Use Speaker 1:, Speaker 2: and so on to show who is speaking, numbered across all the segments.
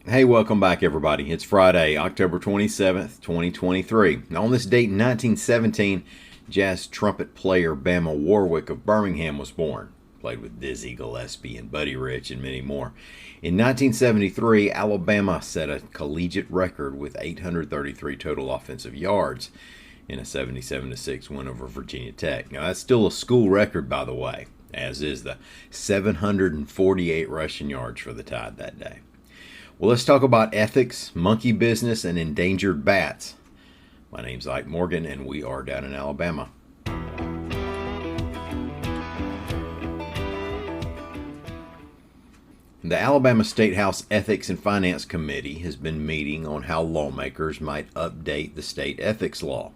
Speaker 1: Hey, welcome back, everybody. It's Friday, October 27th, 2023. Now, on this date in 1917, jazz trumpet player Bama Warwick of Birmingham was born. Played with Dizzy Gillespie and Buddy Rich and many more. In 1973, Alabama set a collegiate record with 833 total offensive yards in a 77-6 win over Virginia Tech. Now, that's still a school record, by the way, as is the 748 rushing yards for the Tide that day. Well, let's talk about ethics, monkey business, and endangered bats. My name's Ike Morgan, and we are down in Alabama. The Alabama State House Ethics and Finance Committee has been meeting on how lawmakers might update the state ethics law.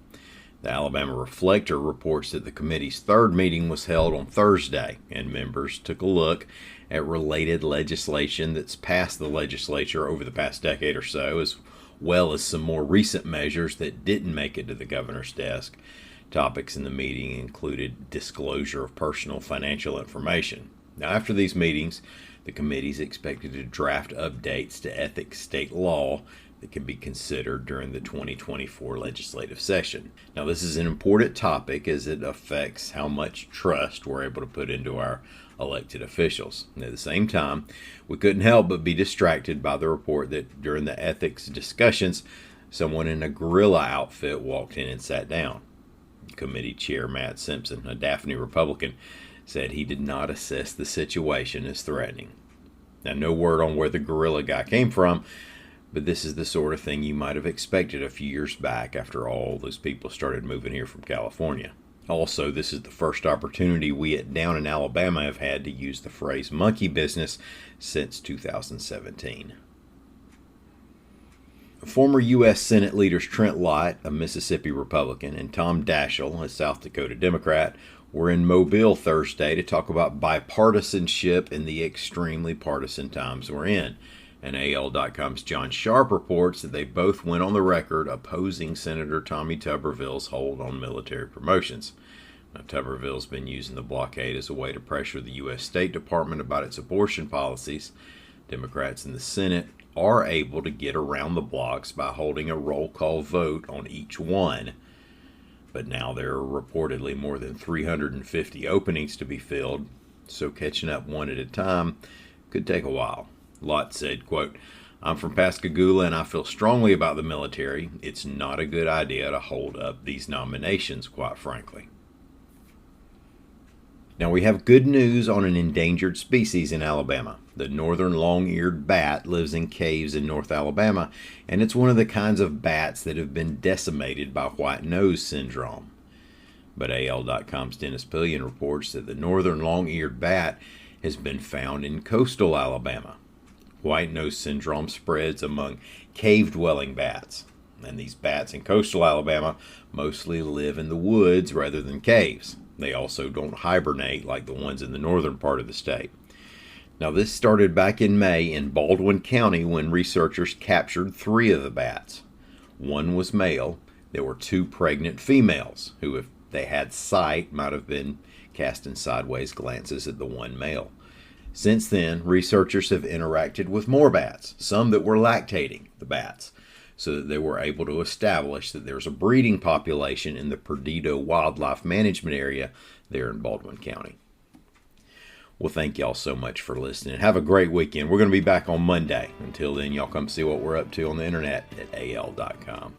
Speaker 1: The Alabama Reflector reports that the committee's third meeting was held on Thursday, and members took a look at related legislation that's passed the legislature over the past decade or so, as well as some more recent measures that didn't make it to the governor's desk. Topics in the meeting included disclosure of personal financial information. Now, after these meetings, the committee is expected to draft updates to ethics state law that can be considered during the 2024 legislative session. Now, this is an important topic as it affects how much trust we're able to put into our elected officials. And at the same time, we couldn't help but be distracted by the report that during the ethics discussions, someone in a gorilla outfit walked in and sat down. Committee Chair Matt Simpson, a Daphne Republican, said he did not assess the situation as threatening. Now, no word on where the gorilla guy came from, but this is the sort of thing you might have expected a few years back after all those people started moving here from California. Also, this is the first opportunity we down in Alabama have had to use the phrase monkey business since 2017. Former U.S. Senate leaders Trent Lott, a Mississippi Republican, and Tom Daschle, a South Dakota Democrat, were in Mobile Thursday to talk about bipartisanship in the extremely partisan times we're in. And AL.com's John Sharp reports that they both went on the record opposing Senator Tommy Tuberville's hold on military promotions. Now, Tuberville's been using the blockade as a way to pressure the U.S. State Department about its abortion policies. Democrats in the Senate are able to get around the blocks by holding a roll call vote on each one. But now there are reportedly more than 350 openings to be filled, so catching up one at a time could take a while. Lott said, quote, "I'm from Pascagoula and I feel strongly about the military. It's not a good idea to hold up these nominations, quite frankly." Now we have good news on an endangered species in Alabama. The northern long-eared bat lives in caves in North Alabama, and it's one of the kinds of bats that have been decimated by white nose syndrome. But AL.com's Dennis Pillion reports that the northern long-eared bat has been found in coastal Alabama. White nose syndrome spreads among cave-dwelling bats, and these bats in coastal Alabama mostly live in the woods rather than caves. They also don't hibernate like the ones in the northern part of the state. Now, this started back in May in Baldwin County when researchers captured 3 of the bats. One was male. There were 2 pregnant females who, if they had sight, might have been casting sideways glances at the one male. Since then, researchers have interacted with more bats, some that were lactating the bats, so that they were able to establish that there's a breeding population in the Perdido Wildlife Management Area there in Baldwin County. Well, thank y'all so much for listening. Have a great weekend. We're going to be back on Monday. Until then, y'all come see what we're up to on the internet at al.com.